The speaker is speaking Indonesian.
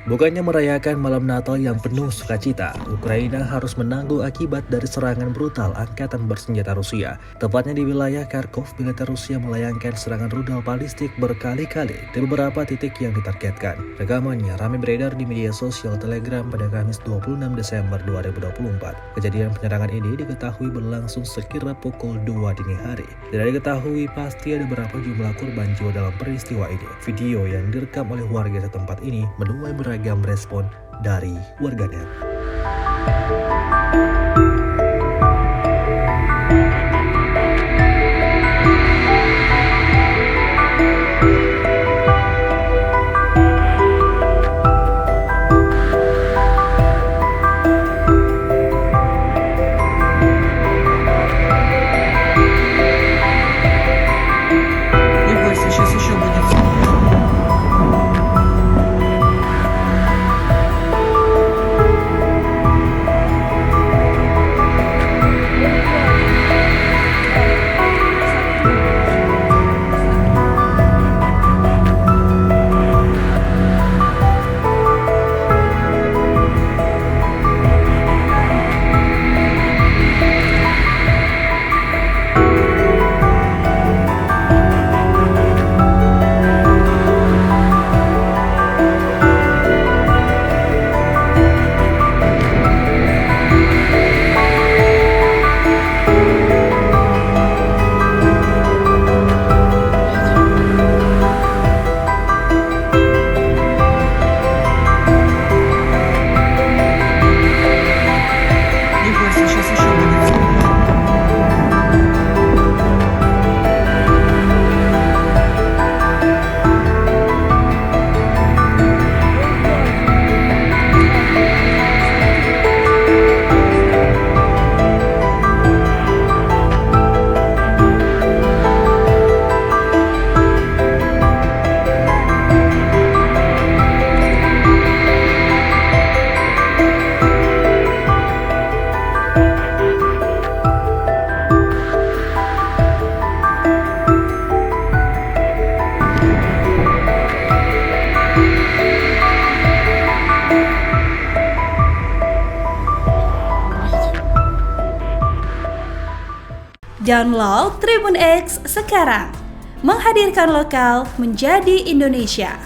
Bukannya merayakan malam Natal yang penuh sukacita, Ukraina harus menanggung akibat dari serangan brutal angkatan bersenjata Rusia. Tepatnya di wilayah Kharkov, militer Rusia melayangkan serangan rudal balistik berkali-kali di beberapa titik yang ditargetkan. Rekamannya ramai beredar di media sosial Telegram pada Kamis 26 Desember 2024. Kejadian penyerangan ini diketahui berlangsung sekira pukul 2 dini hari. Tidak diketahui pasti ada berapa jumlah korban jiwa dalam peristiwa ini. Video yang direkam oleh warga setempat ini menuai beragam respon dari warganet. Не бойся, сейчас еще будет. Не бойся, сейчас еще будет. Download Tribun X sekarang, menghadirkan lokal menjadi Indonesia.